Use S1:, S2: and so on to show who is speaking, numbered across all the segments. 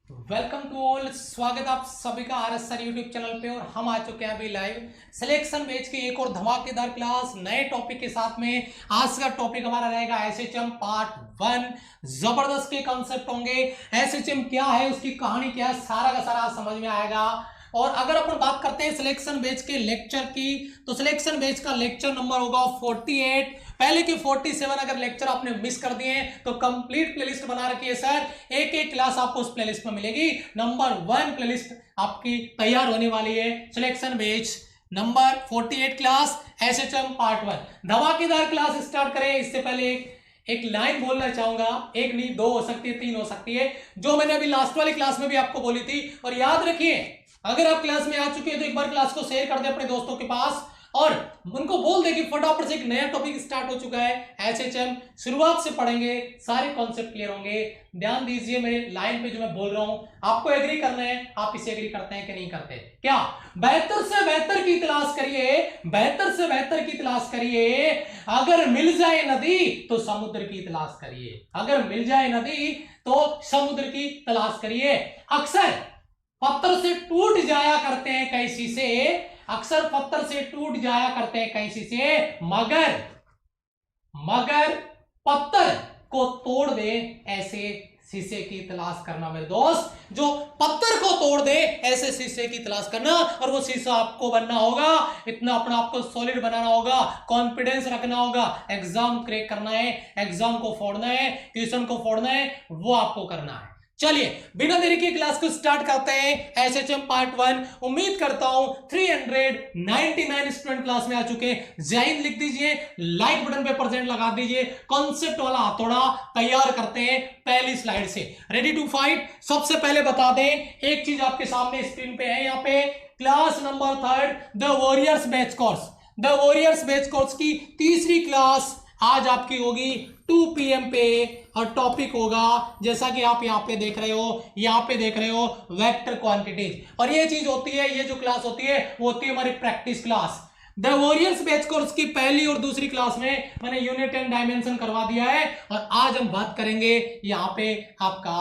S1: Welcome to all. स्वागत आप सभी का R S sir YouTube channel पे। और हम आ चुके हैं अभी लाइव सिलेक्शन बैच की एक और धमाकेदार क्लास नए टॉपिक के साथ में। आज का टॉपिक हमारा रहेगा एसएचएम पार्ट 1। जबरदस्त के कॉन्सेप्ट होंगे। एसएचएम क्या है, उसकी कहानी क्या है, सारा का सारा समझ में आएगा। और अगर अपन बात करते हैं सिलेक्शन बैच के लेक्चर की, तो सिलेक्शन बैच का लेक्चर नंबर होगा 48। पहले की 47 अगर लेक्चर आपने मिस कर दिए तो कंप्लीट प्लेलिस्ट बना रखी है सर। एक एक क्लास आपको उस प्लेलिस्ट में मिलेगी। नंबर 1 प्लेलिस्ट आपकी तैयार होने वाली है। Selection batch number 48 class SHM part 1। धमाकेदार क्लास स्टार्ट करें इससे पहले एक लाइन बोलना चाहूंगा। एक नहीं, दो हो सकती है, तीन हो सकती है, जो मैंने अभी लास्ट वाली क्लास में भी आपको बोली थी। और याद रखिए, अगर आप क्लास में आ चुके हैं तो एक बार क्लास को शेयर कर दे अपने दोस्तों के पास और उनको बोल दे कि फटाफट से एक नया टॉपिक स्टार्ट हो चुका है एसएचएम। शुरुआत से पढ़ेंगे, सारे कॉन्सेप्ट क्लियर होंगे। ध्यान दीजिए मेरे लाइन पे जो मैं बोल रहा हूं, आपको एग्री करना है। आप इसे एग्री करते हैं कि नहीं करते? क्या बेहतर से बेहतर की तलाश करिए, बेहतर से बेहतर की तलाश करिए। अगर मिल जाए नदी तो समुद्र की तलाश करिए, अगर मिल जाए नदी तो समुद्र की तलाश करिए। अक्सर पत्थर से टूट जाया करते हैं कई शीशे, अक्सर पत्थर से टूट जाया करते हैं कई शीशे, मगर पत्थर को तोड़ दे ऐसे शीशे की तलाश करना मेरे दोस्त। जो पत्थर को तोड़ दे ऐसे शीशे की तलाश करना। और वो शीशा आपको बनना होगा, इतना अपना आपको सॉलिड बनाना होगा, कॉन्फिडेंस रखना होगा। एग्जाम क्रैक करना है, एग्जाम को फोड़ना है, ट्यूशन को फोड़ना है, वो आपको करना है। चलिए बिना देरी की क्लास को स्टार्ट करते हैं। SHM part 1। उम्मीद करता हूं 399 स्टूडेंट क्लास में आ चुके हैं। जय हिंद लिख दीजिए, लाइक बटन पे % लगा दीजिए। कॉन्सेप्ट वाला हथौड़ा तैयार करते हैं पहली स्लाइड से। Ready to fight. सबसे पहले बता दें, एक चीज आपके सामने स्क्रीन पे है, यहाँ पे class number 3 the warriors batch course. The warriors batch course की तीसरी क्लास आज आपकी होगी 2 PM पे। और टॉपिक होगा, जैसा कि आप यहाँ पे देख रहे हो, वेक्टर क्वांटिटीज। और ये चीज होती है, ये जो क्लास होती है वो होती है हमारी practice class. The warriors batch course की पहली और दूसरी क्लास में मैंने यूनिट एंड डायमेंशन करवा दिया है। और आज हम बात करेंगे यहाँ पे आपका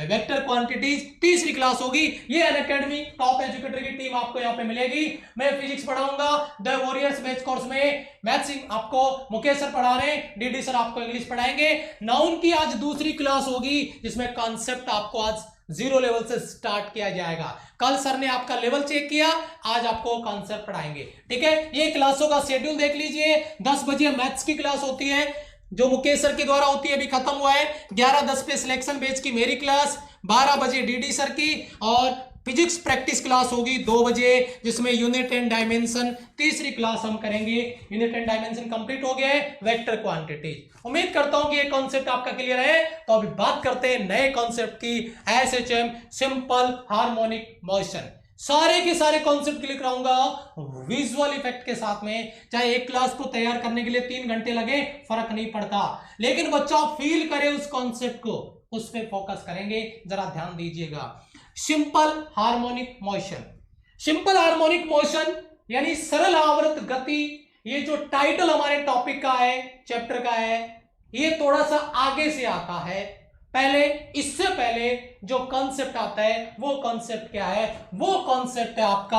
S1: वेक्टर क्वांटिटीज। तीसरी क्लास होगी। ये अनअकैडमी टॉप एजुकेटर की टीम आपको यहाँ पे मिलेगी। मैं फिजिक्स पढ़ाऊंगा द वॉरियर्स बैच कोर्स में। मैथ्स आपको मुकेश सर पढ़ा रहे हैं, डीडी सर आपको इंग्लिश पढ़ाएंगे। नाउन की आज दूसरी क्लास होगी, जिसमें कॉन्सेप्ट आपको आज 0 लेवल से स्टार्ट किया जाएगा। कल सर ने आपका लेवल चेक किया, आज आपको कॉन्सेप्ट पढ़ाएंगे। ठीक है, ये क्लासों का शेड्यूल देख लीजिए। 10 बजे मैथ्स की क्लास होती है जो मुकेश सर के द्वारा होती है, अभी खत्म हुआ है। 11:10 पे सिलेक्शन बैच की मेरी क्लास, 12 बजे डीडी सर की। और फिजिक्स प्रैक्टिस क्लास होगी 2 बजे, जिसमें यूनिट एंड डायमेंशन तीसरी क्लास हम करेंगे। यूनिट एंड डायमेंशन कंप्लीट हो गया है, वेक्टर क्वांटिटी। उम्मीद करता हूं कि ये कॉन्सेप्ट आपका क्लियर है। तो अभी बात करते हैं नए कॉन्सेप्ट की, एसएचएम सिंपल हार्मोनिक मोशन। सारे के सारे कॉन्सेप्ट क्लियर कराऊंगा विजुअल इफेक्ट के साथ में। चाहे एक क्लास को तैयार करने के लिए 3 घंटे लगे, फर्क नहीं पड़ता, लेकिन बच्चा फील करे उस कॉन्सेप्ट को, उस पर फोकस करेंगे। जरा ध्यान दीजिएगा। Simple harmonic motion, simple harmonic motion यानी सरल आवर्त गति। ये जो टाइटल हमारे टॉपिक का है, चैप्टर का है, ये थोड़ा सा आगे से आता है। पहले, इससे पहले जो कॉन्सेप्ट आता है वो कॉन्सेप्ट क्या है? वो कॉन्सेप्ट है आपका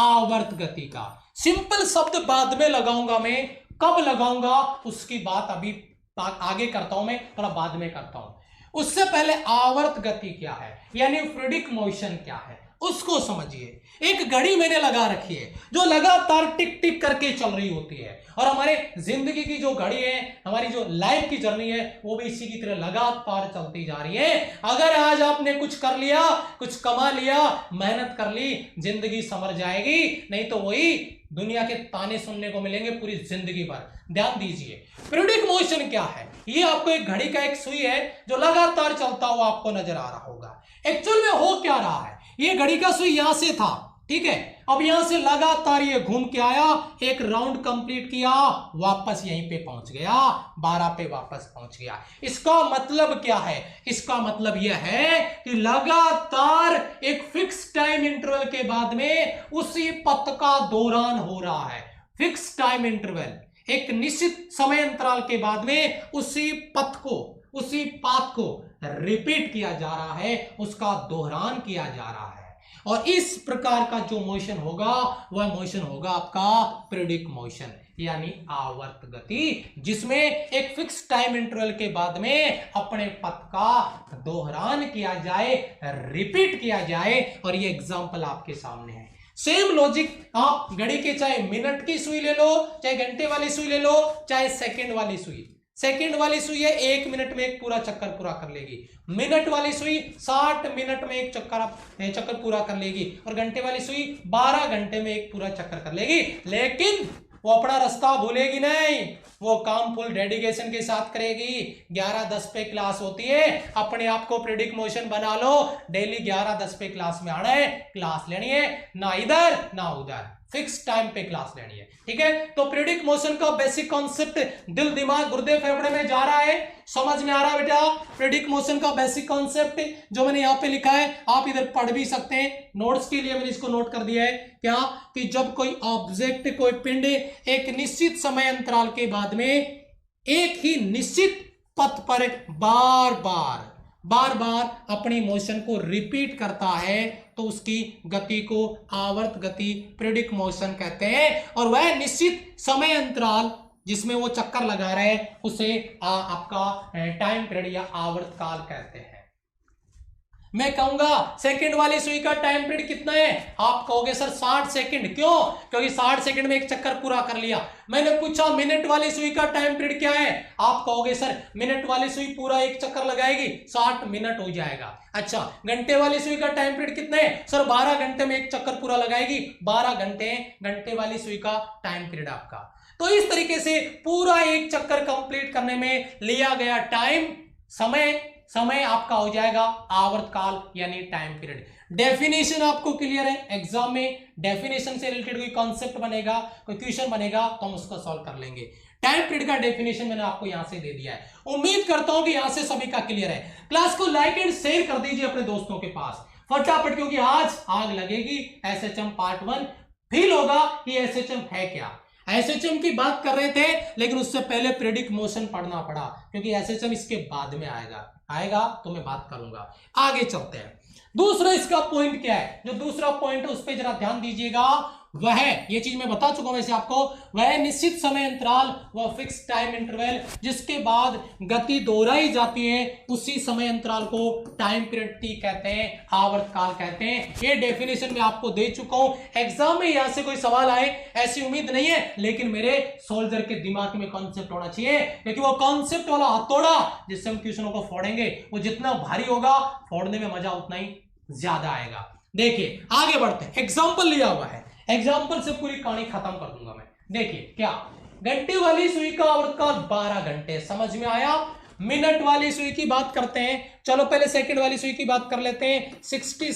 S1: आवर्त गति का। सिंपल शब्द बाद में लगाऊंगा मैं, कब लगाऊंगा उसकी बात अभी आगे करता हूं, मैं थोड़ा बाद में करता हूं। उससे पहले आवर्त गति क्या है, यानी फ्लूइडिक मोशन क्या है, उसको समझिए। एक घड़ी मैंने लगा रखी है जो लगातार टिक टिक करके चल रही होती है। और हमारे जिंदगी की जो घड़ी है, हमारी जो लाइफ की जर्नी है, वो भी इसी की तरह लगातार चलती जा रही है। अगर आज आपने कुछ कर लिया, कुछ कमा लिया, मेहनत कर ली, जिंदगी संवर जाएगी, नहीं तो वही दुनिया के ताने सुनने को मिलेंगे पूरी जिंदगी भर। ध्यान दीजिए, फ्लूइडिक मोशन क्या है? ये आपको एक घड़ी का एक सुई है जो लगातार चलता हुआ आपको नजर आ रहा होगा। एक्चुअल में हो क्या रहा है, ये घड़ी का सुई यहां से था, ठीक है, अब यहां से लगातार ये घूम के आया, एक राउंड कंप्लीट किया, वापस यहीं पे पहुंच गया, 12 पे वापस पहुंच गया। इसका मतलब क्या है? इसका मतलब यह है कि लगातार एक फिक्स टाइम इंटरवल के बाद में उसी पथ का दौरान हो रहा है। फिक्स टाइम इंटरवल, एक निश्चित समय अंतराल के बाद में उसी पथ को, उसी पाथ को रिपीट किया जा रहा है, उसका दोहरान किया जा रहा है। और इस प्रकार का जो मोशन होगा वह मोशन होगा आपका पीरियडिक मोशन, यानी आवर्त गति, जिसमें एक फिक्स टाइम इंटरवल के बाद में अपने पथ का दोहरान किया जाए, रिपीट किया जाए। और ये एग्जांपल आपके सामने है। सेम लॉजिक आप घड़ी के चाहे मिनट की सुई ले लो, चाहे घंटे वाली सुई ले लो, चाहे सेकंड वाली सुई। सेकंड वाली सुई है 1 मिनट में एक पूरा चक्कर पूरा कर लेगी। मिनट वाली सुई 60 मिनट में एक चक्कर पूरा कर लेगी। और घंटे वाली सुई 12 घंटे में एक पूरा चक्कर कर लेगी। लेकिन वो अपना रास्ता भूलेगी नहीं, वो काम फुल डेडिकेशन के साथ करेगी। 11:10 पे क्लास होती है, अपने आप को पीरियडिक मोशन बना लो। डेली 11:10 पे क्लास में आना है, क्लास लेनी है, ना इधर ना उधर, फिक्स टाइम पे क्लास लेनी है। ठीक है, तो पीरियडिक मोशन का बेसिक कॉन्सेप्ट दिल दिमाग गुर्दे फेफड़े में जा रहा है, समझ में आ रहा है बेटा? पीरियडिक मोशन का बेसिक कॉन्सेप्ट जो मैंने यहां पे लिखा है आप इधर पढ़ भी सकते हैं, नोट्स के लिए मैंने इसको नोट कर दिया है। क्या कि जब कोई ऑब्जेक्ट, कोई पिंड एक निश्चित समय अंतराल के बाद में एक ही निश्चित पथ पर बार बार अपनी मोशन को रिपीट करता है तो उसकी गति को आवर्त गति, पीरियडिक मोशन कहते हैं। और वह निश्चित समय अंतराल जिसमें वो चक्कर लगा रहे हैं उसे आपका टाइम पीरियड या आवर्त काल कहते हैं। मैं कहूंगा सेकंड वाली सुई का टाइम पीरियड कितना है, आप कहोगे सर 60 सेकंड। क्यों? क्योंकि 60 सेकंड में एक चक्कर पूरा कर लिया। मैंने पूछा मिनट वाली सुई का टाइम पीरियड क्या है, आप कहोगे सर मिनट वाली सुई पूरा एक चक्कर लगाएगी 60 मिनट हो जाएगा। अच्छा, घंटे वाली सुई का टाइम पीरियड कितना है, सर 12 घंटे में एक चक्कर पूरा लगाएगी, 12 घंटे वाली सुई का टाइम पीरियड आपका। तो इस तरीके से पूरा एक चक्कर कंप्लीट करने में लिया गया टाइम, समय आपका हो जाएगा आवर्त काल यानी टाइम पीरियड। डेफिनेशन आपको क्लियर है? एग्जाम में डेफिनेशन से रिलेटेड कोई कॉन्सेप्ट बनेगा, कोई क्वेश्चन बनेगा तो हम उसको सॉल्व कर लेंगे। टाइम पीरियड का डेफिनेशन मैंने आपको यहां से दे दिया है। उम्मीद करता हूं कि यहां से सभी का क्लियर है। क्लास को लाइक एंड शेयर कर दीजिए अपने दोस्तों के पास फटाफट, क्योंकि आज आग लगेगी। एसएचएम पार्ट 1 फील होगा कि एसएचएम है क्या। एसएचएम की बात कर रहे थे लेकिन उससे पहले पीरियडिक मोशन पढ़ना पड़ा, क्योंकि एसएचएम इसके बाद में आएगा तो मैं बात करूंगा। आगे चलते हैं। दूसरा इसका पॉइंट क्या है, जो दूसरा पॉइंट है उस पर जरा ध्यान दीजिएगा। वह ये चीज मैं बता चुका हूं वैसे आपको, वह निश्चित समय अंतराल, वह फिक्स टाइम इंटरवल जिसके बाद गति दोहराई जाती है, उसी समय अंतराल को टाइम पीरियड टी कहते हैं, आवर्त काल कहते हैं। ये डेफिनेशन मैं आपको दे चुका हूं। एग्जाम में यहां से कोई सवाल आए ऐसी उम्मीद नहीं है, लेकिन मेरे सोल्जर के दिमाग में कॉन्सेप्ट होना चाहिए, क्योंकि वो कॉन्सेप्ट वाला हथौड़ा जिससे हम क्वेश्चनों को फोड़ेंगे वो जितना भारी होगा, फोड़ने में मजा उतना ही ज्यादा आएगा। देखिए आगे बढ़ते हैं। एग्जाम्पल लिया हुआ है, एग्जाम्पल से पूरी कहानी खत्म कर दूंगा मैं। देखिए क्या, घंटे वाली सुई का आवर्त काल 12 घंटे, समझ में आया? मिनट वाली सुई की बात करते हैं, चलो पहले सेकंड वाली सुई की बात कर लेते हैं। 60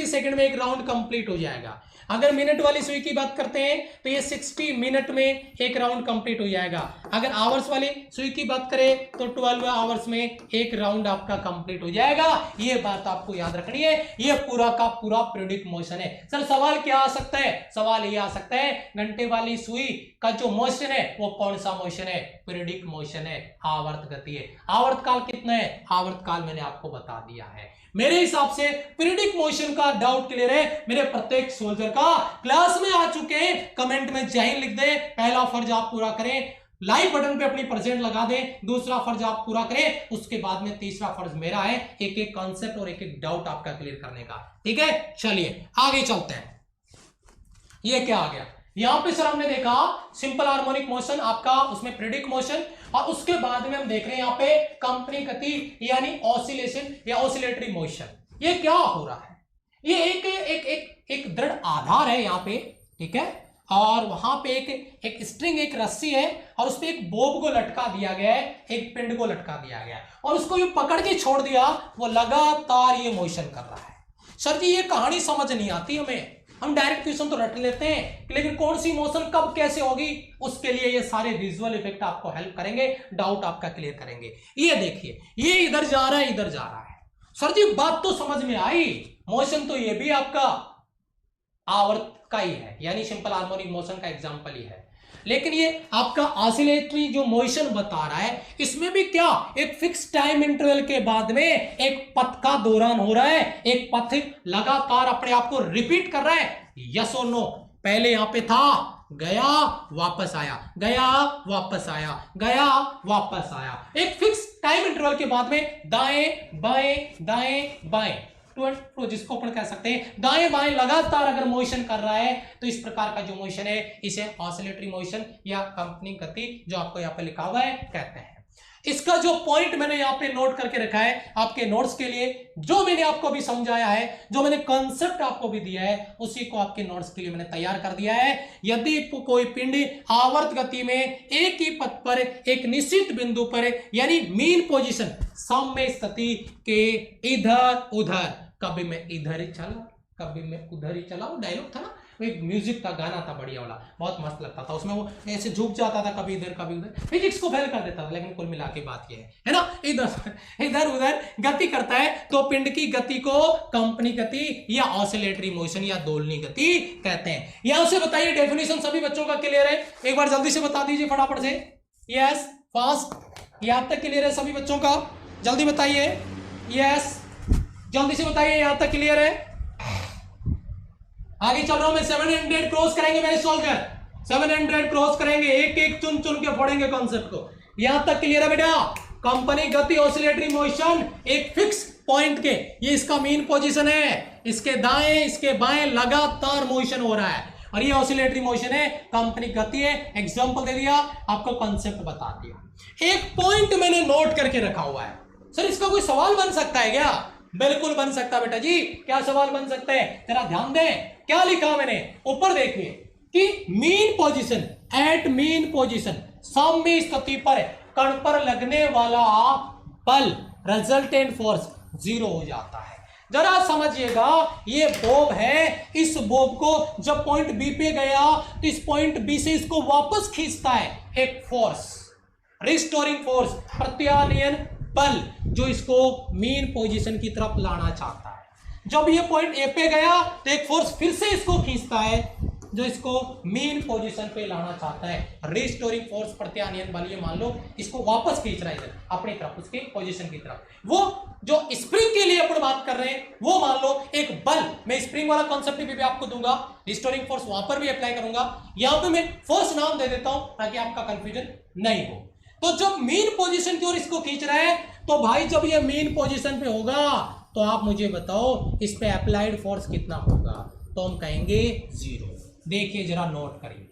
S1: सेकंड में एक राउंड कंप्लीट हो जाएगा। अगर मिनट वाली सुई की बात करते हैं तो ये 60 मिनट में एक राउंड कंप्लीट हो जाएगा। अगर आवर्स वाली सुई की बात करें तो 12 आवर्स में एक राउंड आपका कंप्लीट हो जाएगा। ये बात आपको याद रखनी है, ये पूरा का पूरा पीरियडिक मोशन है। सर सवाल क्या आ सकता है? सवाल ये आ सकता है घंटे वाली सुई का जो मोशन है वो कौन सा मोशन है? पीरियडिक मोशन है, आवर्त गति है। आवर्त काल कितना है? आवर्त काल मैंने आपको बता दिया है। मेरे हिसाब से पीरियडिक मोशन का डाउट क्लियर है मेरे प्रत्येक सोल्जर का। क्लास में आ चुके हैं, कमेंट में जय हिंद लिख दें। पहला फर्ज आप पूरा करें, लाइक बटन पे अपनी परसेंट लगा दें। दूसरा फर्ज आप पूरा करें, उसके बाद में तीसरा फर्ज मेरा है एक एक कॉन्सेप्ट और एक एक डाउट आपका क्लियर करने का। ठीक है, चलिए आगे चलते हैं। ये क्या आ गया यहां पे? सर हमने देखा सिंपल हार्मोनिक मोशन आपका, उसमें पीरियडिक मोशन, और उसके बाद में हम देख रहे हैं यहाँ पे कंपनी गति यानी ऑसिलेशन या ऑसिलेटरी मोशन। ये क्या हो रहा है? ये एक दृढ़ आधार है यहाँ पे, ठीक है, और वहां पे एक स्ट्रिंग, एक रस्सी है, और उस पे एक बोब को लटका दिया गया है, एक पिंड को लटका दिया गया, और उसको ये पकड़ के छोड़ दिया, वो लगातार ये मोशन कर रहा है। सर जी ये कहानी समझ नहीं आती हमें, हम डायरेक्ट क्वेश्चन तो रट लेते हैं, लेकिन कौन सी मोशन कब कैसे होगी उसके लिए ये सारे विजुअल इफेक्ट आपको हेल्प करेंगे, डाउट आपका क्लियर करेंगे। ये देखिए, ये इधर जा रहा है, इधर जा रहा है। सर जी बात तो समझ में आई, मोशन तो ये भी आपका आवर्त का ही है, यानी सिंपल हार्मोनिक मोशन का एग्जांपल ही है। लेकिन ये आपका ऑसिलेटरी जो मोशन बता रहा है, इसमें भी क्या एक फिक्स टाइम इंटरवल के बाद में एक पथ का दौरान हो रहा है, एक पथ लगातार अपने आप को रिपीट कर रहा है। यस और नो? पहले यहां पे था, गया वापस आया, गया वापस आया, गया वापस आया, एक फिक्स टाइम इंटरवल के बाद में दाएं बाएं तो जिसको अपन कह सकते हैं दाएं बाएं लगातार अगर मोशन कर रहा है, तो इस प्रकार का जो मोशन है इसे ऑसिलेटरी मोशन या कंपनी गति जो आपको यहाँ पे लिखा हुआ है कहते हैं। इसका जो पॉइंट मैंने यहाँ पे नोट करके रखा है आपके नोट्स के लिए, जो मैंने आपको भी समझाया है, जो मैंने कॉन्सेप्ट आपको भी दिया है, उसी को आपके नोट्स के लिए मैंने तैयार कर दिया है। यदि कोई पिंड आवर्त गति में एक ही पथ पर एक निश्चित बिंदु पर यानी मीन पोजीशन साम्य स्थिति के इधर उधर, कभी मैं इधर ही चला कभी मैं उधर ही चला, वो डायलॉग था ना, एक म्यूजिक का गाना था बढ़िया वाला, बहुत मस्त लगता था, उसमें वो ऐसे झुक जाता था कभी इधर कभी उधर, फिजिक्स को फेल कर देता था। लेकिन कुल मिला के बात ये है ना, इधर उधर गति करता है तो पिंड की गति को कंपनी गति या ऑसिलेटरी मोशन या दोलनी गति कहते हैं। यहां से बताइए डेफिनेशन सभी बच्चों का क्लियर है? एक बार जल्दी से बता दीजिए फटाफट से। यस, फास्ट, यहां तक क्लियर है सभी बच्चों का? जल्दी बताइए। यस, जल्दी से बताइए, यहां तक क्लियर है? आगे चल रहा हूं मैं। 700 क्रॉस करेंगे मेरे सोल्जर, 700 क्रॉस करेंगे, एक एक चुन चुन के फोड़ेंगे कॉन्सेप्ट को। यहां तक क्लियर है बेटा? कंपनी गति ऑसिलेटरी मोशन एक फिक्स पॉइंट के, ये इसका मेन पोजीशन है, इसके दाएं इसके बाएं लगातार मोशन हो रहा है और ये ऑसिलेटरी मोशन है, कंपनी गति है। एग्जांपल दे दिया, आपको कॉन्सेप्ट बता दिया। एक पॉइंट मैंने नोट करके रखा हुआ है। सर इसका कोई सवाल बन सकता है क्या? बिल्कुल बन सकता है बेटा जी। क्या सवाल बन सकता है? जरा ध्यान दें, क्या लिखा मैंने ऊपर देखिए कि mean position, at mean position साम्य स्थिति पर कण पर लगने वाला बल रिजल्टेंट फोर्स 0 हो जाता है। जरा समझिएगा, ये बॉब है, इस बॉब को जब पॉइंट बी पे गया तो इस पॉइंट बी से इसको वापस खींचता है एक फोर्स, रिस्टोरिंग फोर्स, प्रत्यानयन बल, जो इसको मीन पोजीशन की तरफ लाना चाहता है। जब ये पॉइंट ए पे गया तो एक फोर्स फिर से इसको खींचता है जो इसको मीन पोजीशन पे लाना चाहता है, रिस्टोरिंग फोर्स, प्रत्यानयन बल। ये मान लो इसको वापस खींच रहा है इधर अपनी तरफ, उसकी पोजीशन की तरफ। वो जो स्प्रिंग के लिए अपन बात कर रहे हैं, वो मान लो एक बल, मैं स्प्रिंग वाला कॉन्सेप्ट भी आपको दूंगा, रिस्टोरिंग फोर्स वहां पर भी अप्लाई करूंगा। यहां पे मैं फोर्स नाम दे देता हूं ताकि आपका कंफ्यूजन नहीं हो। तो जब मीन पोजीशन की ओर इसको खींच रहा है, तो भाई जब ये मीन पोजीशन पे होगा तो आप मुझे बताओ इस पे अप्लाइड फोर्स कितना होगा? तो हम कहेंगे 0। देखिए जरा नोट करिए,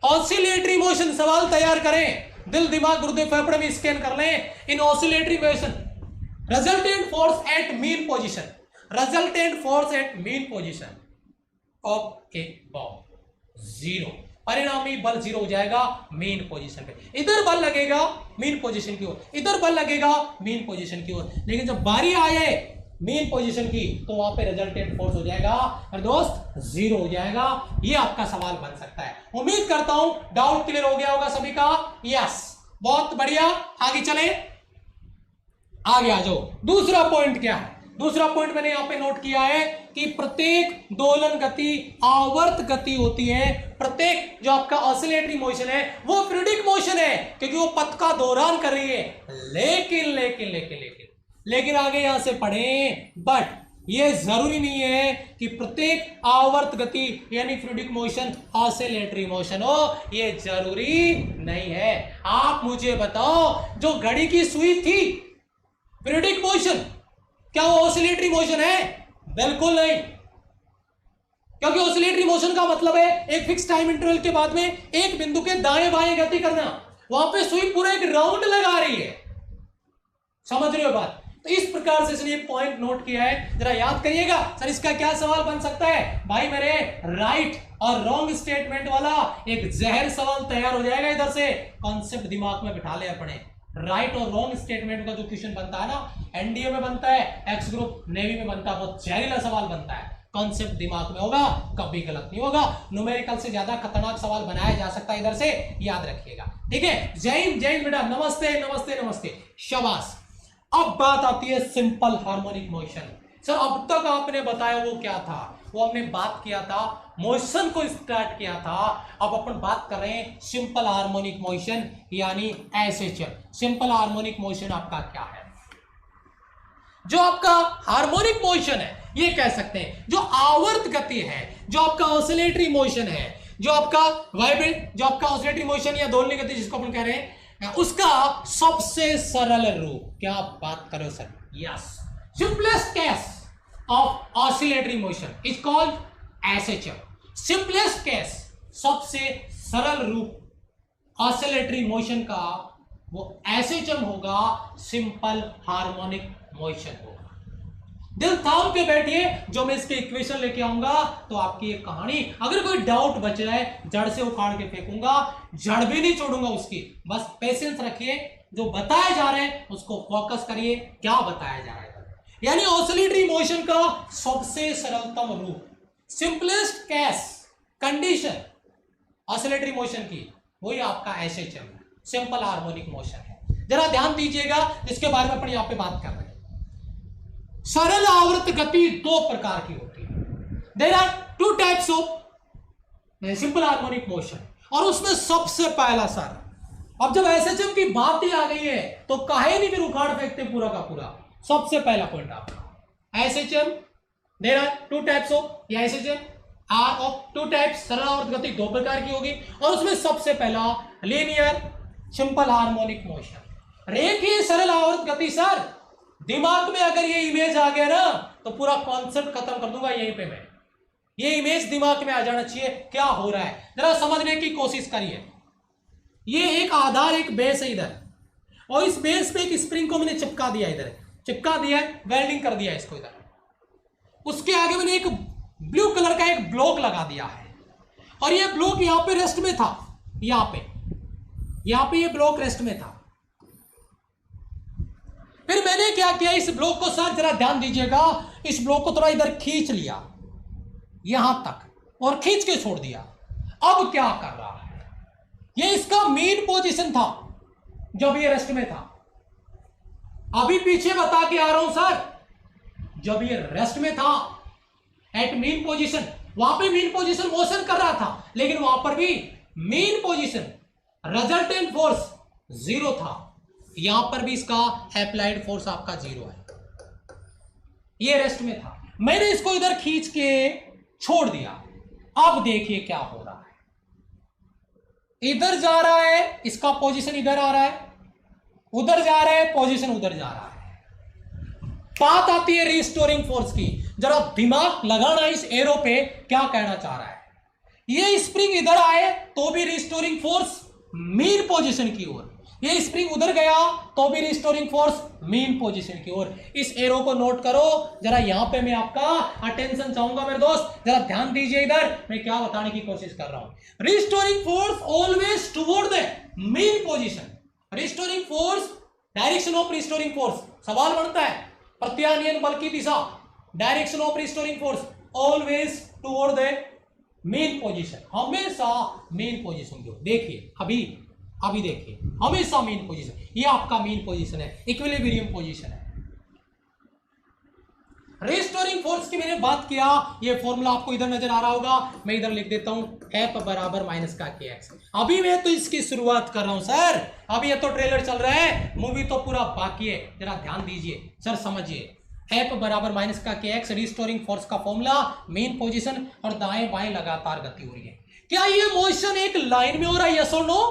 S1: ऑसिलेटरी मोशन सवाल तैयार करें, दिल दिमाग गुर्दे फेफड़े में स्कैन कर लें। In oscillatory motion resultant force at mean position, resultant force at mean position of a bob 0, परिणामी बल 0 हो जाएगा मेन पोजीशन पे। इधर बल लगेगा मेन पोजीशन की ओर, इधर बल लगेगा मेन पोजीशन की ओर, लेकिन जब बारी आए मेन पोजीशन की तो वहां पे रिजल्टेंट फोर्स हो जाएगा और दोस्त 0 हो जाएगा। ये आपका सवाल बन सकता है। उम्मीद करता हूं डाउट क्लियर हो गया होगा सभी का। यस, बहुत बढ़िया, आगे चले, आगे आ जाओ। दूसरा पॉइंट क्या है? दूसरा पॉइंट मैंने यहां पे नोट किया है कि प्रत्येक दोलन गति आवर्त गति होती है, प्रत्येक जो आपका ऑसिलेटरी मोशन है वो पीरियडिक मोशन है क्योंकि वो पथ का दौरान कर रही है। लेकिन लेकिन लेकिन लेकिन लेकिन आगे यहां से पढ़ें, बट ये जरूरी नहीं है कि प्रत्येक आवर्त गति यानी पीरियडिक मोशन ऑसिलेटरी मोशन हो, ये जरूरी नहीं है। आप मुझे बताओ, जो घड़ी की सुई थी पीरियडिक मोशन, क्या वो ऑसिलेटरी मोशन है? बिल्कुल नहीं, क्योंकि ऑसिलेटरी मोशन का मतलब है एक फिक्स टाइम इंटरवल के बाद में एक बिंदु के दाएं बाएं गति करना। वहां पे सुई पूरा एक राउंड लगा रही है, समझ रहे हो बात? तो इस प्रकार से इसने पॉइंट नोट किया है, जरा याद करिएगा। सर इसका क्या सवाल बन सकता है? भाई मेरे राइट और रॉन्ग स्टेटमेंट वाला एक जहर सवाल तैयार हो जाएगा। इधर से कॉन्सेप्ट दिमाग में बिठा ले अपने। राइट और रॉन्ग स्टेटमेंट का जो क्वेश्चन बनता है ना, एनडीए में बनता है, एक्स ग्रुप नेवी में बनता है, बहुत जहरीला सवाल बनता है। कॉन्सेप्ट दिमाग में होगा, कभी गलत नहीं होगा। न्यूमेरिकल से ज्यादा खतरनाक सवाल बनाया जा सकता है इधर से, याद रखिएगा। ठीक है, जय हिंद बेटा, नमस्ते नमस्ते नमस्ते, शाबाश। अब बात आती है सिंपल हार्मोनिक मोशन। सर अब तक आपने बताया वो क्या था, वो हमने बात किया था मोशन को स्टार्ट किया था। अब अपन बात कर रहे हैं सिंपल हार्मोनिक मोशन यानी एसएचएम। सिंपल हार्मोनिक मोशन आपका क्या है? जो आपका हार्मोनिक मोशन है ये कह सकते हैं जो आवर्त गति है, जो आपका ऑसिलेटरी मोशन है, जो आपका वाइब्रेट, जो आपका ऑसिलेटरी मोशन या दोलनी गति जिसको अपन कह रहे हैं, उसका सबसे सरल रूप। क्या आप बात करो sir? Yes, simplest case of oscillatory motion is called SHM. Simplest case, सबसे सरल रूप ऑसिलेटरी मोशन का वो एसएचएम होगा, सिंपल हार्मोनिक मोशन होगा। दिल थाम के बैठिए, जो मैं इसके इक्वेशन लेके आऊंगा तो आपकी ये कहानी, अगर कोई डाउट बच रहा है जड़ से उखाड़ के फेंकूंगा, जड़ भी नहीं छोड़ूंगा उसकी। बस पेशेंस रखिए, जो बताया जा रहा है उसको फोकस करिए, क्या बताया जा रहा है। यानी ऑसिलेटरी मोशन का सबसे सरलतम रूप, simplest case condition oscillatory motion की, वही आपका एसएचएम है, सिंपल हार्मोनिक मोशन है। जरा ध्यान दीजिएगा, इसके बारे में अपन यहां पे बात कर रहे हैं। सरल आवर्त गति दो प्रकार की होती है। There are two types of simple harmonic motion, और उसमें सबसे पहला सर, अब जब एसएचएम की बात ही आ गई है तो काहे नहीं फिर उखाड़ फेंकते पूरा का पूरा। सबसे पहला पॉइंट आपका SHM, there are two types of, या SHM are of two types, सरल आवर्त गति दो प्रकार की होगी, और उसमें सबसे पहला लीनियर सिंपल हार्मोनिक मोशन, रेखीय सरल आवर्त गति। सर दिमाग में अगर ये इमेज आ गया ना तो पूरा कॉन्सेप्ट खत्म कर दूंगा यहीं पे मैं। ये इमेज दिमाग में आ जाना चाहिए, क्या हो रहा है जरा समझने की कोशिश करिए। ये एक आधार, एक बेस है इधर, और इस बेस पे एक स्प्रिंग को मैंने चिपका दिया, इधर चिपका दिया, वेल्डिंग कर दिया इसको इधर। उसके आगे मैंने एक ब्लू कलर का एक ब्लॉक लगा दिया है, और ये ब्लॉक यहां पे रेस्ट में था, यहां पे ये ब्लॉक रेस्ट में था। फिर मैंने क्या किया, इस ब्लॉक को, सर जरा ध्यान दीजिएगा, इस ब्लॉक को थोड़ा इधर खींच लिया यहां तक, और खींच के छोड़ दिया। अब क्या कर रहा है, ये इसका मेन पोजीशन था जब ये रेस्ट में था। अभी पीछे बता के आ रहा हूं सर, जब ये रेस्ट में था एट मेन पोजीशन, वहां पे मेन पोजीशन मोशन कर रहा था, लेकिन वहां पर भी main position resultant force zero था। यहां पर भी इसका अप्लाइड फोर्स आपका जीरो है। ये रेस्ट में था, मैंने इसको इधर खींच के छोड़ दिया। अब देखिए क्या हो रहा है, इधर जा रहा है, इसका पोजीशन इधर आ रहा है, उधर जा रहा है, पोजीशन उधर जा रहा है। बात आती है रिस्टोरिंग फोर्स की, जरा दिमाग लगाना इस एरो पे, क्या कहना चाह रहा है। ये स्प्रिंग इधर आए तो भी रिस्टोरिंग फोर्स मेन पोजीशन की ओर, ये स्प्रिंग उधर गया तो भी रिस्टोरिंग फोर्स मेन पोजीशन की ओर। इस एरो को नोट करो जरा, यहां पे मैं आपका अटेंशन चाहूंगा मेरे दोस्त, जरा ध्यान दीजिए इधर मैं क्या बताने की कोशिश कर रहा हूं। Restoring force always toward the mean position, restoring force, direction of restoring force, सवाल बनता है प्रत्यानयन बल की दिशा, direction of restoring force always toward the mean position, हमेशा मेन पोजीशन की। देखिए अभी देखिए, हमेशा मेन पोजीशन, ये आपका मेन पोजीशन है, इक्विलिब्रियम पोजीशन है। रिस्टोरिंग फोर्स की मैंने बात किया, ये फॉर्मूला आपको इधर नजर आ रहा होगा, मैं इधर लिख देता हूं, F बराबर माइनस का kx। अभी मैं तो इसकी शुरुआत कर रहा हूं सर, अभी ये तो ट्रेलर चल रहा है, मूवी तो पूरा बाकी है, जरा ध्यान दीजिए सर, समझिए। F बराबर माइनस का kx, रिस्टोरिंग फोर्स का फॉर्मूला, मेन पोजीशन, और दाएं बाएं लगातार गति हो रही है। क्या ये मोशन एक लाइन में हो रहा है, यस और नो?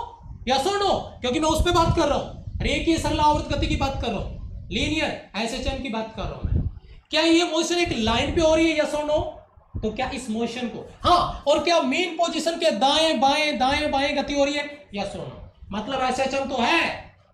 S1: यस और नो, क्योंकि मैं उस पर बात कर रहा हूं, रेखीय सरल आवर्त गति की बात कर रहा हूं, लीनियर एसएचएम की बात कर रहा हूं मैं। क्या ये मोशन एक लाइन पे हो रही है, यस और नो? तो क्या इस मोशन को, हाँ, और क्या मेन पोजीशन के दाएं बाएं गति हो रही है, यस और नो? मतलब एसएचएम तो है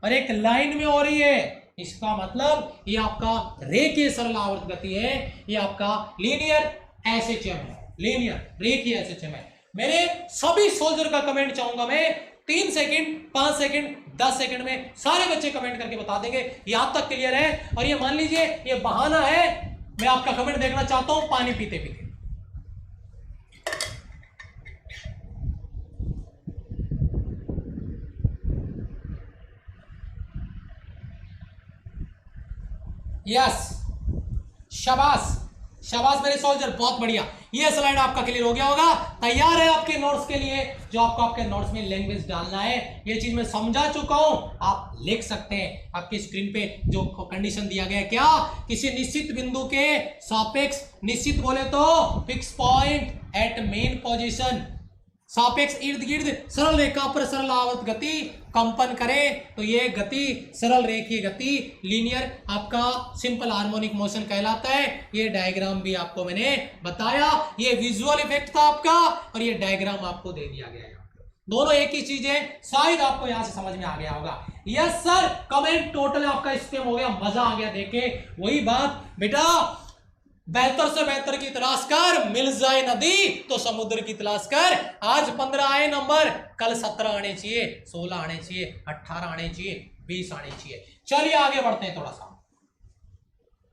S1: और एक लाइन में हो रही है, इसका मतलब ये आपका रेखीय सरल आवर्त गति है, ये आपका लीनियर एसएचएम है, लीनियर रेखीय एसएचएम है। मेरे सभी सोल्जर का कमेंट चाहूंगा मैं, 3 सेकंड, 5 सेकंड, 10 सेकंड में सारे बच्चे कमेंट करके बता देंगे यहां तक क्लियर है। और ये मान लीजिए ये बहाना है, मैं आपका कमेंट देखना चाहता हूं पानी पीते पीते। यस, शाबाश शाबाश मेरे सोल्जर, बहुत बढ़िया। ये स्लाइड आपका क्लियर हो गया होगा, तैयार है आपके नोट्स के लिए, जो आपको आपके नोट्स में लैंग्वेज डालना है। ये चीज मैं समझा चुका हूं, आप लिख सकते हैं। आपकी स्क्रीन पे जो कंडीशन दिया गया है, क्या किसी निश्चित बिंदु के सापेक्ष, निश्चित बोले तो fix point at mean position, सापेक्ष इर्द गिर्द सरल रेखा पर सरल आवर्त गति कंपन करे तो ये गति सरल रेखीय गति लीनियर आपका सिंपल हार्मोनिक मोशन कहलाता है। ये डायग्राम भी आपको मैंने बताया, ये विजुअल इफेक्ट था आपका और ये डायग्राम आपको दे दिया गया है। दोनों एक ही चीज है, शायद आपको यहां से समझ में आ गया होगा। यस सर, कमेंट टोटल आपका स्टेम हो गया, मजा आ गया देखे। वही बात बेटा, बेहतर से बेहतर की तलाश कर, मिल जाए नदी तो समुद्र की तलाश कर। आज 15 आए नंबर, कल 17 आने चाहिए, 16 आने चाहिए, 18 आने चाहिए, 20 आने चाहिए। चलिए आगे बढ़ते हैं। थोड़ा सा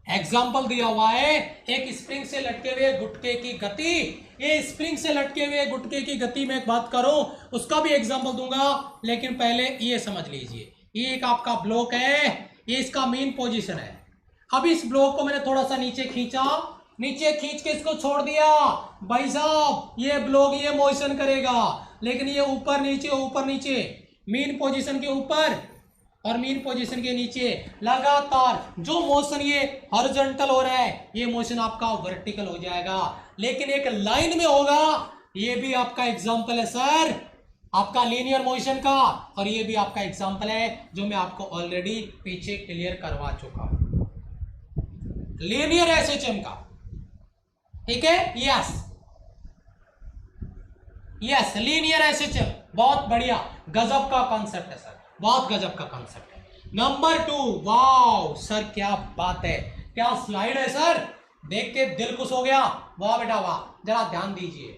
S1: एग्जाम्पल दिया हुआ है, एक स्प्रिंग से लटके हुए गुटके की गति। ये स्प्रिंग से लटके हुए गुटके की गति में एक बात करूं, उसका भी एग्जाम्पल दूंगा, लेकिन पहले ये समझ लीजिए। ये एक आपका ब्लॉक है, ये इसका मेन पोजीशन है। अब इस ब्लॉक को मैंने थोड़ा सा नीचे खींचा, नीचे खींच के इसको छोड़ दिया। भाई साहब ये ब्लॉक ये मोशन करेगा, लेकिन ये ऊपर नीचे मेन पोजीशन के ऊपर और मेन पोजीशन के नीचे लगातार जो मोशन ये हॉरिजॉन्टल हो रहा है, ये मोशन आपका वर्टिकल हो जाएगा, लेकिन एक लाइन में होगा। ये भी आपका एग्जाम्पल है सर आपका लीनियर मोशन का, और ये भी आपका एग्जाम्पल है जो मैं आपको ऑलरेडी पीछे क्लियर करवा चुका हूं, लीनियर एसएचएम का। ठीक है, यस यस, लीनियर एसएचएम, बहुत बढ़िया, गजब का कॉन्सेप्ट है सर, बहुत गजब का कॉन्सेप्ट है। नंबर 2, वाओ सर क्या बात है, क्या स्लाइड है सर, देख के दिल खुश हो गया। वाह बेटा वाह, जरा ध्यान दीजिए।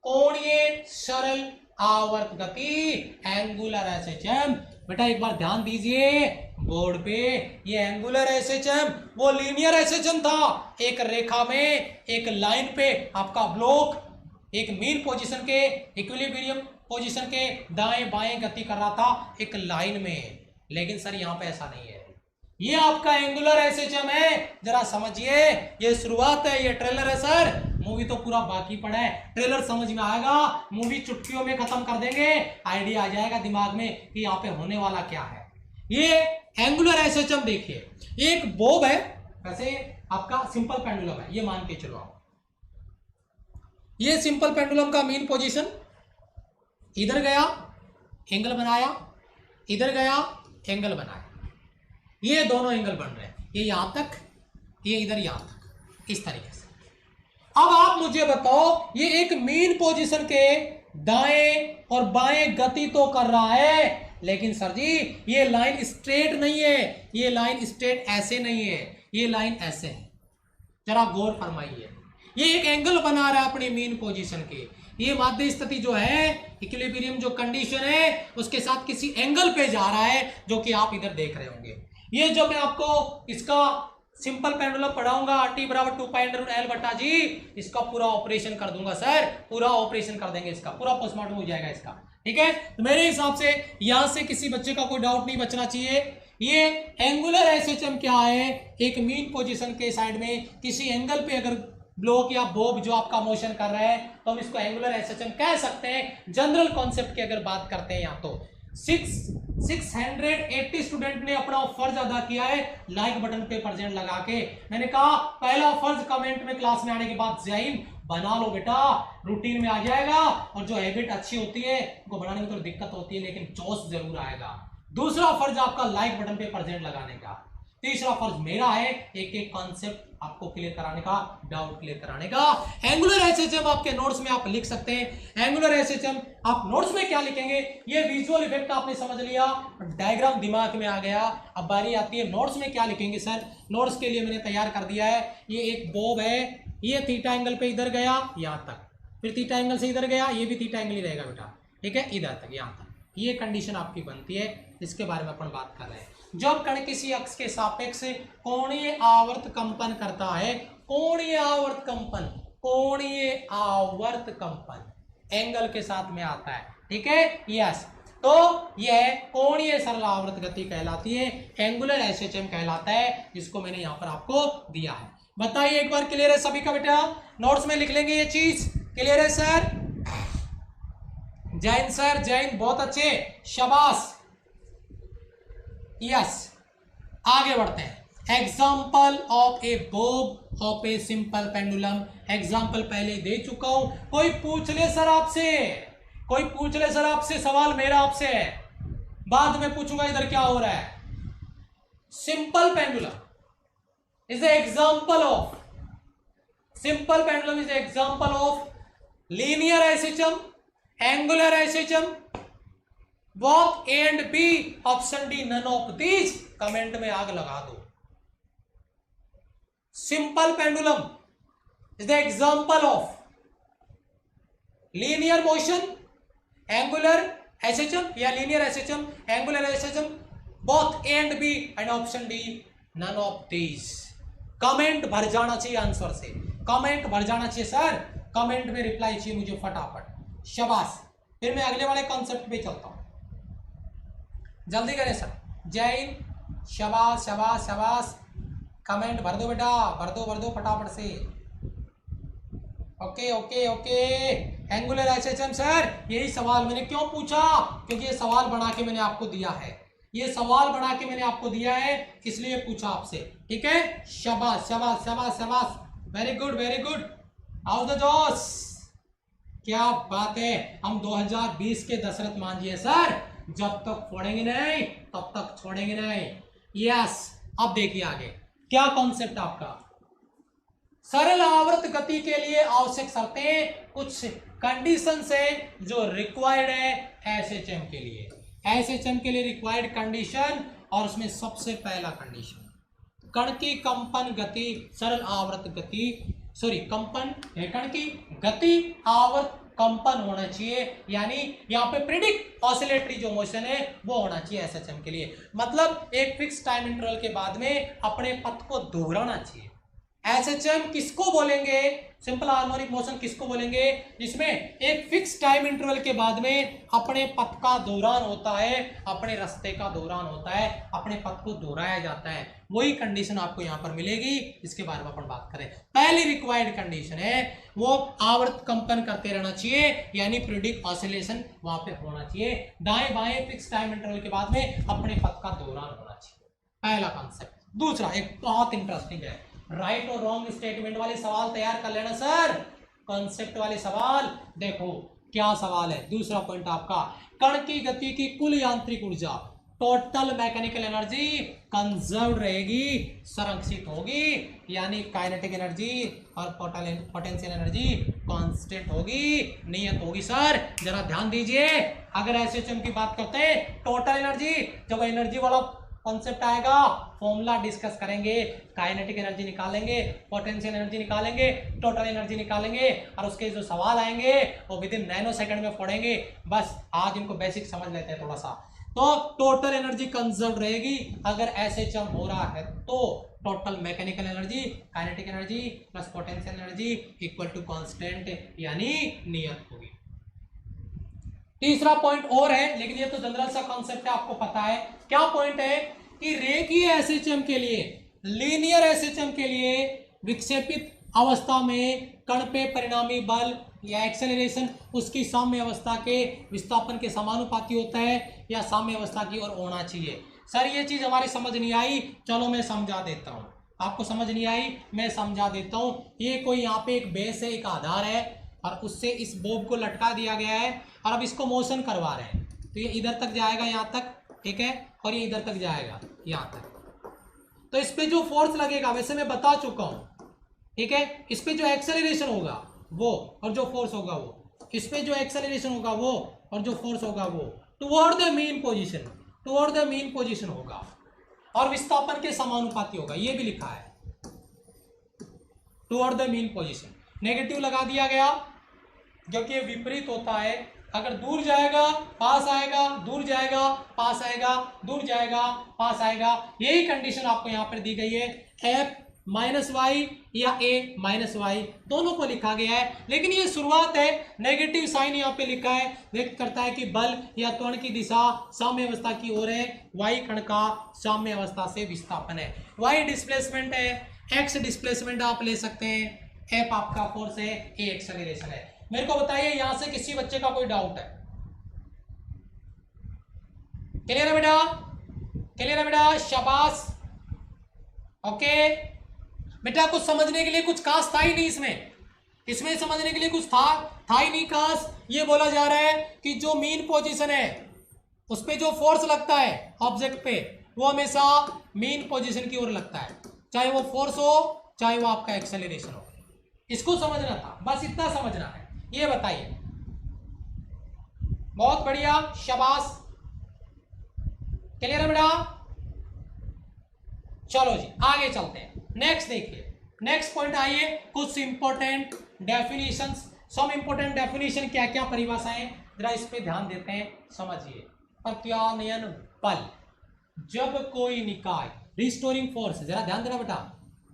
S1: कोणीय सरल आवर्त गति, एंगुलर एसएचएम। बेटा एक बार ध्यान दीजिए बोर्ड पे, ये एंगुलर एसएचएम वो लीनियर एसएचएम था। एक रेखा में, एक लाइन पे आपका ब्लॉक एक मेन पोजीशन के इक्विलिब्रियम पोजीशन के दाएं बाएं गति कर रहा था एक लाइन में, लेकिन सर यहां पे ऐसा नहीं है। ये आपका एंगुलर एसएचएम है, जरा समझिए। ये शुरुआत है, ये ट्रेलर है सर, मूवी तो पूरा बाकी पड़ा है। ट्रेलर समझ में आएगा, मूवी चुटकियों में खत्म कर देंगे, आइडिया आ जाएगा दिमाग में कि यहाँ पे होने वाला क्या है। ये एंगुलर एसएचएम देखिए, एक बोब है, वैसे आपका सिंपल पेंडुलम है, ये मान के चलो आप। ये सिंपल पेंडुलम का मेन पोजीशन, इधर गया एंगल बनाया, इधर गया एंगल बनाया, ये दोनों एंगल बन रहे हैं, ये यहां तक, ये इधर यहां तक, इस तरीके से। अब आप मुझे बताओ, ये एक मेन पोजीशन के दाएं और बाएं गति तो कर रहा है, लेकिन सर जी ये लाइन स्ट्रेट नहीं है, ये लाइन स्ट्रेट ऐसे नहीं है, ये लाइन ऐसे है। जरा गौर फरमाइए, ये एक एंगल बना रहा है अपनी मेन पोजीशन के। ये माध्य स्थिति जो है, इक्विलिब्रियम जो कंडीशन है, उसके साथ किसी एंगल पे जा रहा है, जो कि आप इधर देख रहे होंगे। ये जब मैं आपको इसका सिंपल पेंडुलम पढ़ाऊंगा, t बराबर 2π/L/g, इसका पूरा ऑपरेशन कर दूंगा सर, पूरा ऑपरेशन कर देंगे, इसका पूरा पोस्टमार्टम हो जाएगा इसका। ठीक है, तो मेरे हिसाब से यहां से किसी बच्चे का कोई डाउट नहीं बचना चाहिए। ये एंगुलर एसएचएम क्या है, एक मीन पोजीशन के साइड में किसी एंगल पे अगर ब्लॉक या बोब जो आपका मोशन कर रहा है, तो हम इसको एंगुलर एसएचएम कह सकते हैं। जनरल कॉन्सेप्ट की अगर बात करते हैं, यहाँ तो 680 स्टूडेंट ने अपना फर्ज अदा किया है लाइक बटन पे प्रेजेंट लगा के। मैंने कहा पहला फर्ज कमेंट में क्लास में आने के बाद जैन बना लो बेटा, रूटीन में आ जाएगा, और जो हैबिट अच्छी होती है उनको बनाने में थोड़ी दिक्कत होती है, लेकिन जोश जरूर आएगा। दूसरा फर्ज आपका लाइक बटन पे प्रेजेंट लगाने का। तीसरा फर्ज मेरा है एक एक कॉन्सेप्ट आपको क्लियर कराने का, डाउट क्लियर कराने का। एंगुलर एसएचएम आपके नोट्स में आप लिख सकते हैं। एंगुलर एसएचएम आप नोट्स में क्या लिखेंगे, ये विजुअल इफेक्ट आपने समझ लिया, डायग्राम दिमाग में आ गया। अब बारी आती है नोट्स में क्या लिखेंगे सर। नोट्स के लिए मैंने तैयार कर दिया है, ये एक बोब है, ये थीटा एंगल पे इधर गया यहां तक, फिर थीटा एंगल से इधर गया, ये भी थीटा एंगल ही रहेगा बेटा, ठीक है, इधर तक यहां तक। ये कंडीशन आपकी बनती है, इसके बारे में अपन बात कर रहे हैं। जब कण किसी अक्ष के सापेक्ष कोणीय आवर्त कंपन करता है, कोणीय आवर्त कंपन, कोणीय आवर्त कंपन एंगल के साथ में आता है, ठीक है, यस। तो यह कोणीय सरल आवर्त गति कहलाती है, एंगुलर एसएचएम कहलाता है, जिसको मैंने यहां पर आपको दिया है। बताइए एक बार, क्लियर है सभी का बेटा? नोट्स में लिख लेंगे ये चीज, क्लियर है सर? जैन सर, जैन, बहुत अच्छे, शाबाश, यस। आगे बढ़ते हैं। Example of A Bob of a simple pendulum, example पहले दे चुका हूं। कोई पूछ ले सर आपसे, कोई पूछ ले सर आपसे सवाल, मेरा आपसे है, बाद में पूछूंगा इधर क्या हो रहा है। Simple pendulum is the example of, simple pendulum is the example of linear SHM, angular SHM, both A and B, option D none of these. Comment में आग लगा दो। Simple pendulum is the example of linear motion, angular SHM या linear SHM, angular SHM, both A and B, and option D none of these. Comment भर जाना चाहिए answer से, comment भर जाना चाहिए सर, कमेंट में रिप्लाई चाहिए मुझे फटाफट, शाबाश। फिर मैं अगले वाले कॉन्सेप्ट पे चलता हूं, जल्दी करें सर। जैन, शाबाश शाबाश शाबाश, कमेंट भर दो बेटा, भर दो फटाफट से। Okay okay okay, angular SHM sir, यही सवाल मैंने क्यों पूछा, क्योंकि ये सवाल बना के मैंने आपको दिया है, ये सवाल बना के मैंने आपको दिया है, इसलिए पूछा आपसे, ठीक है? शाबाश शाबाश शाबाश शाबाश, वेरी गुड वेरी गुड, आओ द जोश, क्या बात है। हम 2020 के दशरथ मांझी है सर, जब तक फोड़ेंगे नहीं तब तक छोड़ेंगे नहीं। यस, अब देखिए आगे क्या कॉन्सेप्ट आपका। सरल आवर्त गति के लिए आवश्यक शर्तें, कुछ कंडीशंस है जो रिक्वायर्ड है एसएचएम के लिए, एसएचएम के लिए रिक्वायर्ड कंडीशन, और उसमें सबसे पहला कंडीशन कण की कंपन गति, सरल आवर्त गति, सॉरी कंपन, कण की गति आवर्त कंपन होना चाहिए, यानी यहाँ पे प्रिडिक्ट ऑसिलेटरी जो मोशन है वो होना चाहिए एसएचएम के लिए। मतलब एक फिक्स टाइम इंटरवल के बाद में अपने पथ को दोहराना चाहिए। एसएचएम किसको बोलेंगे, सिंपल हार्मोनिक मोशन किसको बोलेंगे, जिसमें एक फिक्स टाइम इंटरवल के बाद में अपने पथ का दौरान होता है, अपने रास्ते का दौरान होता है, अपने पथ को दोहराया जाता है। वही कंडीशन आपको यहाँ पर मिलेगी, इसके बारे में अपन बात करें। पहली रिक्वायर्ड कंडीशन है वो आवर्त कंपन करते रहना चाहिए, यानी पीरियडिक ऑसिलेशन वहां पे होना चाहिए, दाएं बाएं फिक्स टाइम इंटरवल के बाद में अपने पथ का दौरान होना चाहिए, पहला कॉन्सेप्ट। दूसरा एक बहुत इंटरेस्टिंग है, राइट और रॉन्ग स्टेटमेंट वाले सवाल तैयार कर लेना सर, कॉन्सेप्ट वाले सवाल। देखो क्या सवाल है, दूसरा पॉइंट आपका, कण की गति की कुल यांत्रिक ऊर्जा, टोटल मैकेनिकल एनर्जी कंजर्व रहेगी, संरक्षित होगी, यानी काइनेटिक एनर्जी और पोटेंशियल एनर्जी कांस्टेंट होगी, नियत होगी। सर जरा ध्यान दीजिए, अगर एसएचएम की बात करते हैं, टोटल एनर्जी, जब एनर्जी वाला कॉन्सेप्ट आएगा फॉर्मूला डिस्कस करेंगे, काइनेटिक एनर्जी निकालेंगे, पोटेंशियल एनर्जी निकालेंगे, टोटल एनर्जी निकालेंगे, और उसके जो सवाल आएंगे वो विद इन नैनो सेकंड में फोड़ेंगे। बस आज इनको बेसिक समझ लेते हैं थोड़ा सा। तो टोटल एनर्जी कंजर्व रहेगी अगर एसएचएम हो रहा है तो, total mechanical energy, kinetic energy plus potential energy equal to constant, यानी नियत होगी। तीसरा पॉइंट और है, लेकिन ये तो जनरल सा कॉन्सेप्ट है, आपको पता है। क्या पॉइंट है कि रेखीय एसएचएम के लिए, लीनियर एसएचएम के लिए विक्षेपित अवस्था में कण पे परिणामी बल या एक्सेलरेशन उसकी साम्य अवस्था के विस्थापन के समानुपाती होता है या साम्य अवस्था की ओर होना चाहिए। सर ये चीज हमारी समझ नहीं आई, चलो मैं समझा देता हूँ। आपको समझ नहीं आई, मैं समझा देता हूँ। ये कोई यहाँ पे एक बेस है, एक आधार है, और उससे इस बोब को लटका दिया गया है, और अब इसको मोशन करवा रहे हैं। तो ये इधर तक जाएगा यहाँ तक, ठीक है, और ये इधर तक जाएगा यहाँ तक। तो इस पे जो फोर्स लगेगा वैसे मैं बता चुका हूँ, ठीक है। इस पे जो एक्सेलरेशन होगा वो और जो फोर्स होगा वो, इस पे जो एक्सेलरेशन होगा वो और जो फोर्स होगा वो toward the mean position, toward the mean position होगा, और विस्थापन के समानुपाती होगा। ये भी लिखा है toward the mean position. Negative लगा दिया गया क्योंकि ये विपरीत होता है। अगर दूर जाएगा पास आएगा, दूर जाएगा पास आएगा, दूर जाएगा पास आएगा। यही कंडीशन आपको यहाँ पर दी गई है। एफ माइनस वाई या ए माइनस वाई दोनों को लिखा गया है, लेकिन ये शुरुआत है। नेगेटिव साइन यहाँ पे लिखा है, व्यक्त करता है कि बल या त्वरण की दिशा साम्य अवस्था की ओर है। वाई कण का साम्य अवस्था से विस्थापन है। वाई डिस्प्लेसमेंट है, एक्स डिस्प्लेसमेंट आप ले सकते हैं, एफ आपका फोर्स है, ए एक्सेलरेशन है। मेरे को बताइए यहां से किसी बच्चे का कोई डाउट है? क्लियर है बेटा? क्लियर है बेटा? शाबाश। ओके बेटा, कुछ समझने के लिए कुछ खास था ही नहीं इसमें समझने के लिए कुछ था ही नहीं खास। ये बोला जा रहा है कि जो मीन पोजीशन है उस पे जो फोर्स लगता है ऑब्जेक्ट पे, वो हमेशा मीन पोजीशन की ओर लगता है, चाहे वो फोर्स हो चाहे वो आपका एक्सेलरेशन हो। इसको समझना था, बस इतना समझना है। ये बताइए, बहुत बढ़िया, शाबाश। क्लियर है बेटा? चलो जी आगे चलते हैं। नेक्स्ट देखिए, नेक्स्ट पॉइंट आइए, कुछ important definitions. Some important definition, क्या क्या परिभाषाएं, जरा इस पे ध्यान देते हैं, समझिए। प्रत्यानयन बल, जब कोई निकाय, रिस्टोरिंग फोर्स, जरा ध्यान देना बेटा,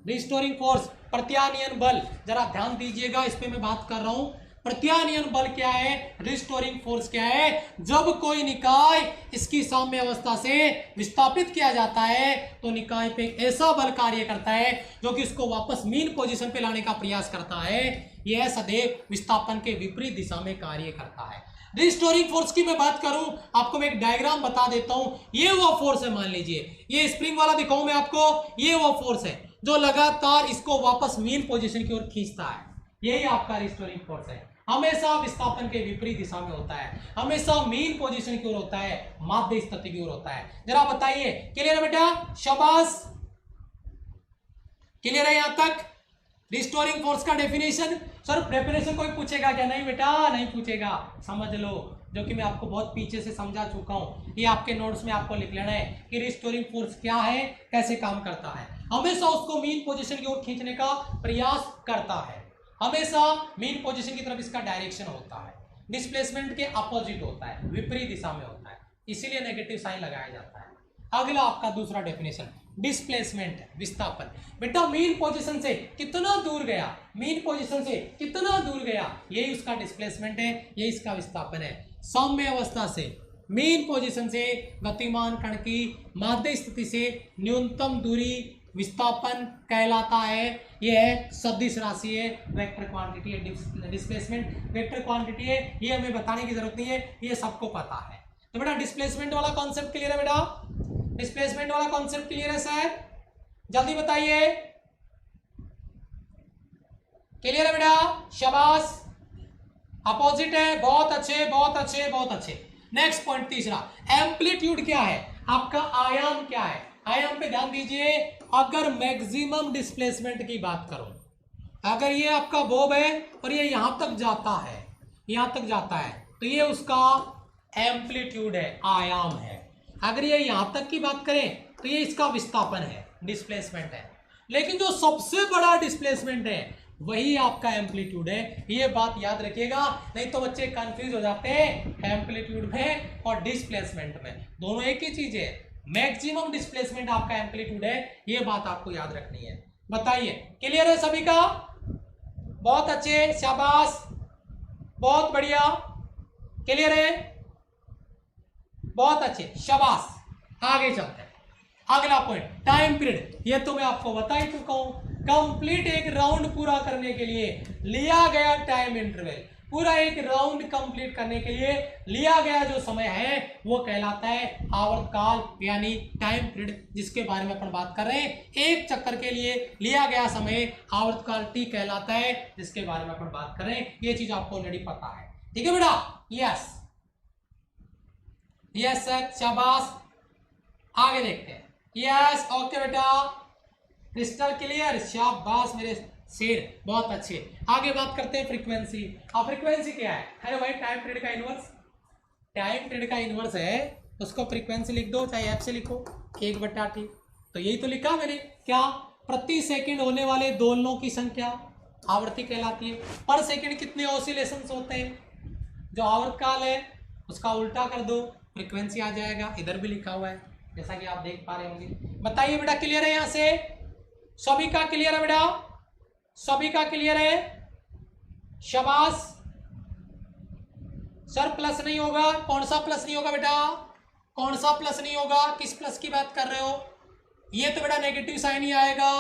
S1: रिस्टोरिंग फोर्स, प्रत्यानयन बल, जरा ध्यान दीजिएगा, इस पे मैं बात कर रहा हूं। प्रत्यानयन बल क्या है, रिस्टोरिंग फोर्स क्या है? जब कोई निकाय इसकी साम्य अवस्था से विस्थापित किया जाता है तो निकाय पे ऐसा बल कार्य करता है जो कि उसको वापस मीन पोजीशन पे लाने का प्रयास करता है। यह सदैव विस्थापन के विपरीत दिशा में कार्य करता है। रिस्टोरिंग फोर्स की मैं बात करूं, आपको मैं एक डायग्राम बता देता हूं। ये वो फोर्स है, मान लीजिए ये स्प्रिंग वाला दिखाऊं मैं आपको, ये वो फोर्स है जो लगातार इसको वापस मीन पोजीशन की ओर खींचता है। यही आपका रिस्टोरिंग फोर्स है। हमेशा विस्थापन के विपरीत दिशा में होता है, हमेशा मीन पोजीशन की ओर होता है, माध्य स्थिति की ओर होता है। जरा बताइए, क्लियर है बेटा? शाबाश, क्लियर है यहां तक? रिस्टोरिंग फोर्स का डेफिनेशन। सर डेफिनेशन कोई पूछेगा क्या? नहीं बेटा, नहीं पूछेगा, समझ लो, जो कि मैं आपको बहुत पीछे से समझा चुका हूं। ये आपके नोट्स में आपको लिख लेना है कि रिस्टोरिंग फोर्स क्या है, कैसे काम करता है। हमेशा उसको मीन पोजीशन की ओर खींचने का प्रयास करता है, हमेशा मीन पोजीशन की तरफ इसका डायरेक्शन होता है, डिस्प्लेसमेंट के अपोजिट होता है, विपरीत दिशा में होता है, इसीलिए नेगेटिव साइन लगाया जाता है। अगला आपका दूसरा डेफिनेशन, डिस्प्लेसमेंट, विस्थापन। बेटा मीन पोजीशन से कितना दूर गया, मीन पोजीशन से कितना दूर गया, यही उसका डिस्प्लेसमेंट है, यही इसका विस्थापन है। साम्य अवस्था से, मीन पोजीशन से गतिमान कण की माध्य स्थिति से न्यूनतम दूरी विस्थापन कहलाता है। यह है सदिश राशि है, वेक्टर क्वांटिटी है, डिस्प्लेसमेंट वेक्टर क्वांटिटी है, ये हमें बताने की जरूरत नहीं है, ये सबको पता है। तो बेटा डिस्प्लेसमेंट वाला कॉन्सेप्ट क्लियर है? बेटा डिस्प्लेसमेंट वाला कॉन्सेप्ट क्लियर है सर? जल्दी बताइए, क्लियर है बेटा? शाबाश, अपोजिट है, बहुत अच्छे बहुत अच्छे बहुत अच्छे। नेक्स्ट पॉइंट तीसरा, एम्पलीट्यूड क्या है, आपका आयाम क्या है? आयाम पे ध्यान दीजिए। अगर मैक्सिमम डिस्प्लेसमेंट की बात करूं, अगर ये आपका बॉब है और ये यहां तक जाता है, यहां तक जाता है, तो ये उसका एम्पलीट्यूड है, आयाम है। अगर ये यहां तक की बात करें तो ये इसका विस्थापन है, डिस्प्लेसमेंट है। लेकिन जो सबसे बड़ा डिस्प्लेसमेंट है वही आपका एम्पलीट्यूड है, ये बात याद रखिएगा, नहीं तो बच्चे कंफ्यूज हो जाते हैं एम्पलीट्यूड में और डिस्प्लेसमेंट में, दोनों एक ही चीज है। मैक्सिमम डिस्प्लेसमेंट आपका एम्पलीट्यूड है, ये बात आपको याद रखनी है। बताइए, क्लियर है सभी का? बहुत अच्छे, शाबाश, बहुत बढ़िया, क्लियर है, बहुत अच्छे, शाबाश। आगे चलते हैं, अगला पॉइंट, टाइम पीरियड। ये तो मैं आपको बता ही चुका हूं, कंप्लीट एक राउंड पूरा करने के लिए लिया गया टाइम इंटरवल, पूरा एक राउंड कंप्लीट करने के लिए लिया गया जो समय है वो कहलाता है आवर्तकाल, यानी टाइम पीरियड, जिसके बारे में अपन बात कर रहे हैं। एक चक्कर के लिए लिया गया समय आवर्तकाल टी कहलाता है, जिसके बारे में अपन बात कर रहे हैं। ये चीज आपको ऑलरेडी पता है, ठीक है बेटा? यस यस सर, शाबाश। आगे देखते हैं, यस ओके बेटा, क्रिस्टल क्लियर, शाबाश मेरे शेर, बहुत अच्छे। आगे बात करते हैं फ्रीक्वेंसी। अब फ्रीक्वेंसी क्या है? अरे भाई टाइम पीरियड का इनवर्स, टाइम पीरियड का इनवर्स है, उसको फ्रीक्वेंसी लिख दो, चाहे एफ से लिखो, 1/T। तो यही तो लिखा मैंने, क्या? प्रति सेकंड होने वाले दोलनों की संख्या आवृत्ति कहलाती है। पर सेकंड कितने ऑसिलेशंस होते हैं? जो आवर्तकाल है उसका उल्टा कर दो, फ्रीक्वेंसी आ जाएगा। इधर भी लिखा हुआ है, जैसा कि आप देख पा रहे होंगे। बताइए बेटा, क्लियर है? यहां से सभी का क्लियर है बेटा? सभी का क्लियर है? शाबाश। सर प्लस नहीं होगा, कौन सा प्लस नहीं होगा बेटा? कौन सा प्लस नहीं होगा? किस प्लस की बात कर रहे हो? ये तो बेटा नेगेटिव साइन ही आएगा,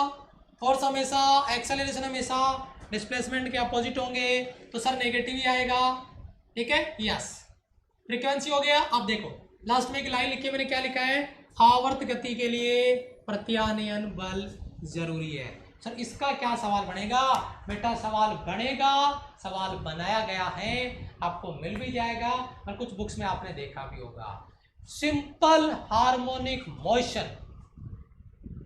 S1: फोर्स हमेशा, एक्सेलरेशन हमेशा डिस्प्लेसमेंट के अपोजिट होंगे, तो सर नेगेटिव ही आएगा, ठीक है, यस। फ्रीक्वेंसी हो गया। अब देखो लास्ट में एक लाइन लिखी है मैंने, क्या लिखा है, आवर्त गति के लिए प्रत्यानयन बल जरूरी है। सर इसका क्या सवाल बनेगा बेटा, सवाल बनेगा, सवाल बनाया गया है, आपको मिल भी जाएगा और कुछ बुक्स में आपने देखा भी होगा। सिंपल हार्मोनिक मोशन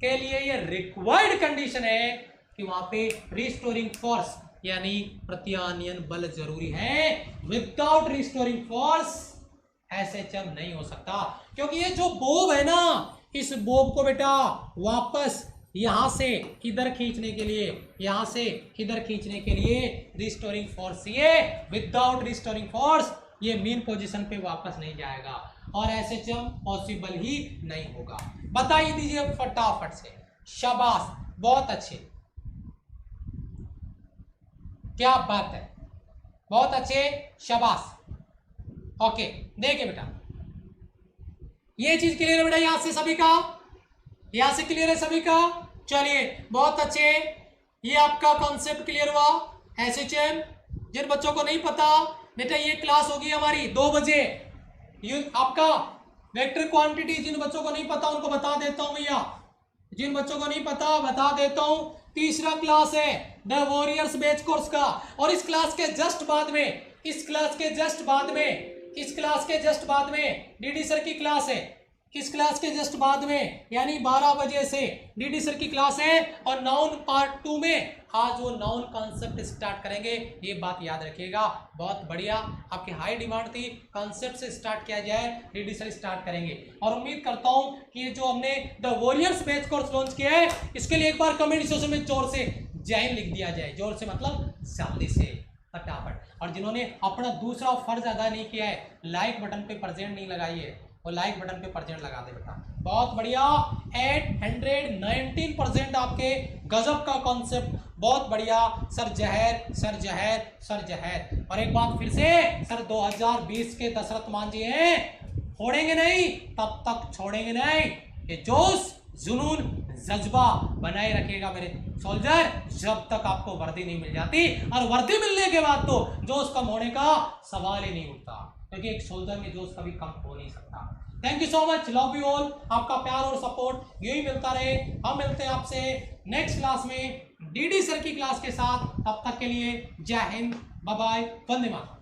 S1: के लिए ये रिक्वायर्ड कंडीशन है कि वहां पे रिस्टोरिंग फोर्स यानी प्रत्यानयन बल जरूरी है। विदाउट रिस्टोरिंग फोर्स एसएचएम नहीं हो सकता, क्योंकि ये जो बोब है ना, इस बोब को बेटा वापस यहां से इधर खींचने के लिए, यहां से इधर खींचने के लिए रिस्टोरिंग फोर्स चाहिए। विदाउट रिस्टोरिंग फोर्स ये मेन पोजीशन पे वापस नहीं जाएगा और एसएचएम पॉसिबल ही नहीं होगा। बताइए दीजिए फटाफट से। शाबाश, बहुत अच्छे, क्या बात है, बहुत अच्छे, शाबाश। ओके, देखिए बेटा ये चीज क्लियर है बेटा, यहां से सभी का, यहां से क्लियर है सभी का। चलिए बहुत अच्छे, ये आपका कॉन्सेप्ट क्लियर हुआ एसएचएम। जिन बच्चों को नहीं पता बेटा, ये क्लास होगी हमारी 2 बजे, ये आपका वेक्टर क्वांटिटी। जिन बच्चों को नहीं पता उनको बता देता हूं भैया, जिन बच्चों को नहीं पता बता देता हूं, तीसरा क्लास है द वॉरियर्स बैच कोर्स का, और इस क्लास के जस्ट बाद में, इस क्लास के जस्ट बाद में, इस क्लास के जस्ट बाद में डीडी सर की क्लास है, इस क्लास के जस्ट बाद में यानी 12 बजे से डीडी सर की क्लास है। और नाउन पार्ट 2 में आज वो नाउन कॉन्सेप्ट स्टार्ट करेंगे, ये बात याद रखिएगा। बहुत बढ़िया, आपकी हाई डिमांड थी कॉन्सेप्ट से स्टार्ट किया जाए, डीडी सर स्टार्ट करेंगे। और उम्मीद करता हूं कि ये जो हमने the warriors batch course launch किया है, इसके लिए एक बार कमेंट सेक्शन में जोर से जय हिंद लिख दिया जाए। जोर से मतलब जल्दी से, फटाफट। और जिन्होंने अपना दूसरा फर्ज अदा नहीं किया है, लाइक बटन पे प्रेजेंट नहीं लगाई है, वो लाइक बटन पे प्रेजेंट लगा दे बेटा। बहुत बढ़िया, 819% आपके गजब का कॉन्सेप्ट, बहुत बढ़िया सर। जहर सर, जहर सर, जहर। और एक बात फिर से सर, 2020 के दशरथ मान जी हैं, छोड़ेंगे नहीं, तब तक छोड़ेंगे नहीं। ये जोश, जुनून, जज्बा बनाए रखिएगा मेरे सोल्जर, जब तक आपको वर्दी नहीं मिल जाती। और वर्दी मिलने के बाद तो जोश कम होने का सवाल ही नहीं उठता, क्योंकि एक सोल्जर में जोश कभी कम हो नहीं सकता। Thank you so much, love you all. आपका प्यार और सपोर्ट यही मिलता रहे। हम मिलते हैं आपसे नेक्स्ट क्लास में डीडी सर की क्लास के साथ। तब तक के लिए जय हिंद, बाय बाय, वंदे मातरम।